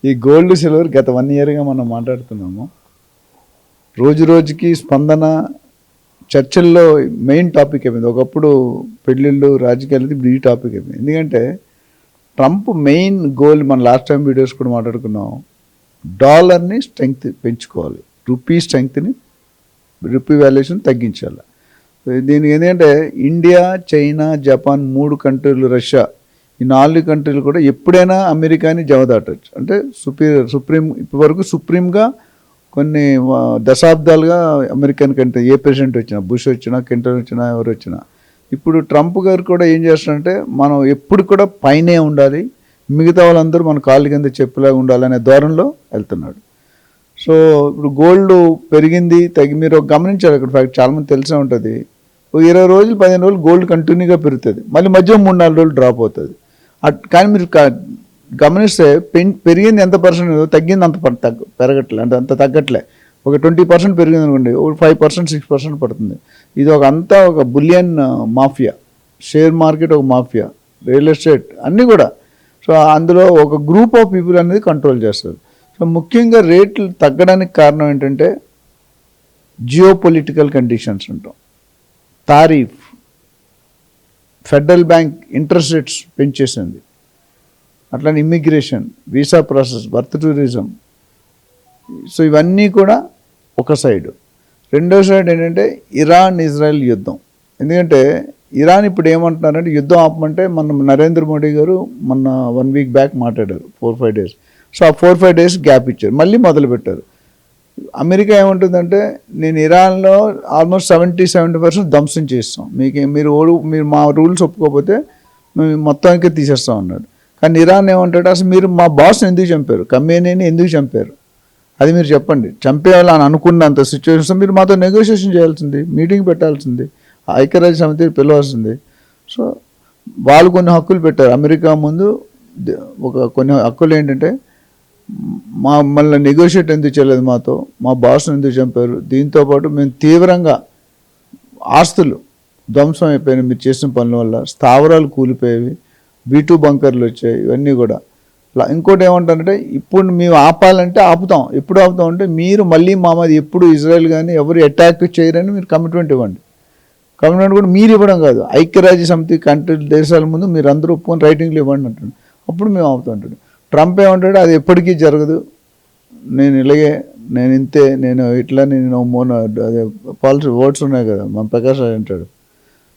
ఈ gold silver గత 1 ఇయర్గా మనం మాట్లాడుతున్నాము. రోజు రోజుకి స్పందన చర్చల్లో మెయిన్ టాపిక్ అయిపోయింది. ఒకప్పుడు పెళ్ళిళ్ళు రాజకీయాలు, ఇప్పుడు ఈ టాపిక్ అయిపోయింది. ఎందుకంటే ట్రంప్ మెయిన్ గోల్, మన లాస్ట్ టైం వీడియోస్ కూడా మాట్లాడుకున్నాం, డాలర్ని స్ట్రెంగ్త్ పెంచుకోవాలి, రూపీ స్ట్రెంగ్త్ని, రూపీ వాల్యుయేషన్ తగ్గించాలి. దీనికి ఏంటంటే ఇండియా, చైనా, జపాన్ 3 కంట్రీలు, రష్యా, ఈ 4 కంట్రీలు కూడా ఎప్పుడైనా అమెరికాని జవదాటచ్చు. అంటే సుప్రీం ఇప్పటివరకు సుప్రీంగా కొన్ని దశాబ్దాలుగా అమెరికన్ కంట్రీ ఏ ప్రెసిడెంట్ వచ్చినా, బుష్ వచ్చినా, కెంటన్ వచ్చినా, ఎవరు వచ్చినా, ఇప్పుడు ట్రంప్ గారు కూడా ఏం చేస్తారంటే మనం ఎప్పుడు కూడా పైనే ఉండాలి, మిగతా వాళ్ళందరూ మన కాళ్ళ కింద చెప్పులాగా ఉండాలనే ధోరణిలో వెళ్తున్నాడు. సో ఇప్పుడు గోల్డ్ పెరిగింది మీరు గమనించారు ఇక్కడ ఫ్యాక్ట్, చాలామంది తెలిసే ఉంటుంది. 20 రోజులు 15 రోజులు గోల్డ్ కంటిన్యూగా పెరుగుతుంది, మళ్ళీ మధ్య 3-4 రోజులు డ్రాప్ అవుతుంది. కానీ మీరు గమనిస్తే పెరిగింది ఎంత పర్సెంట్, తగ్గింది అంత పెరగట్లే, అంటే అంత తగ్గట్లే. ఒక 20% పెరిగింది అనుకోండి, ఒక 5%, 6% పడుతుంది. ఇది అంతా ఒక బులియన్ మాఫియా, షేర్ మార్కెట్ ఒక మాఫియా, రియల్ ఎస్టేట్ అన్నీ కూడా. సో అందులో ఒక గ్రూప్ ఆఫ్ పీపుల్ అనేది కంట్రోల్ చేస్తారు. సో ముఖ్యంగా రేట్లు తగ్గడానికి కారణం ఏంటంటే జియో పొలిటికల్ కండిషన్స్ ఉంటాం, tariff, federal bank interest rates పెంచేసింది, అట్లానే immigration, visa process, birth tourism. So ఇవన్నీ కూడా ఒక సైడు. రెండో సైడ్ ఏంటంటే ఇరాన్ ఇజ్రాయెల్ యుద్ధం. ఎందుకంటే ఇరాన్ ఇప్పుడు ఏమంటున్నారంటే యుద్ధం ఆపమంటే మన నరేంద్ర మోడీ గారు మొన్న 1 వీక్ బ్యాక్ మాట్లాడారు, 4-5 డేస్. సో ఆ 4-5 డేస్ గ్యాప్ ఇచ్చారు, మళ్ళీ మొదలుపెట్టారు. అమెరికా ఏముంటుందంటే నేను ఇరాన్లో ఆల్మోస్ట్ 70% ధ్వంసం చేస్తాం, మీరు మా రూల్స్ ఒప్పుకోకపోతే మేము మొత్తానికి తీసేస్తాం అన్నాడు. కానీ ఇరాన్ ఏమంటాడు, అసలు మీరు మా బాస్ని ఎందుకు చంపారు, ఖమేనీని ఎందుకు చంపారు, అది మీరు చెప్పండి. చంపేయాలని అనుకున్నంత సిచ్యువేషన్స్ మీరు మాతో నెగోషియేషన్ చేయాల్సింది, మీటింగ్ పెట్టాల్సింది, ఐక్యరాజ్య సమితిని పిలవాల్సింది. సో వాళ్ళు కొన్ని హక్కులు పెట్టారు అమెరికా ముందు. కొన్ని హక్కులు ఏంటంటే మళ్ళీ నెగోషియేట్ ఎందుకు చేయలేదు మాతో, మా బాస్ను ఎందుకు చంపారు, దీంతోపాటు మేము తీవ్రంగా ఆస్తులు ధ్వంసం అయిపోయినాయి మీరు చేసిన పనుల వల్ల, స్థావరాలు కూలిపోయేవి, B2 బంకర్లు వచ్చాయి, ఇవన్నీ కూడా. ఇంకోటి ఏమంటారంటే ఇప్పుడు మేము ఆపాలంటే ఆపుతాం, ఎప్పుడు ఆపుతాం అంటే మీరు మళ్ళీ మాది ఎప్పుడు ఇజ్రాయెల్ కానీ ఎవరు అటాక్ చేయరని మీరు కమిట్మెంట్ ఇవ్వండి. కమిట్మెంట్ కూడా మీరు ఇవ్వడం కాదు, ఐక్యరాజ్య సమితి కంట్రీ దేశాల ముందు మీరు అందరూ ఒప్పుకొని రైటింగ్లు ఇవ్వండి అంటాడు, అప్పుడు మేము ఆపుతాం అంటాడు. ట్రంప్ ఏమంటాడు, అది ఎప్పటికీ జరగదు, నేను ఇలాగే, నేను ఇంతే, నేను ఇట్లా, నేను అదే పాలసీ వర్డ్స్ ఉన్నాయి కదా, మన ప్రకాష్ అంటాడు.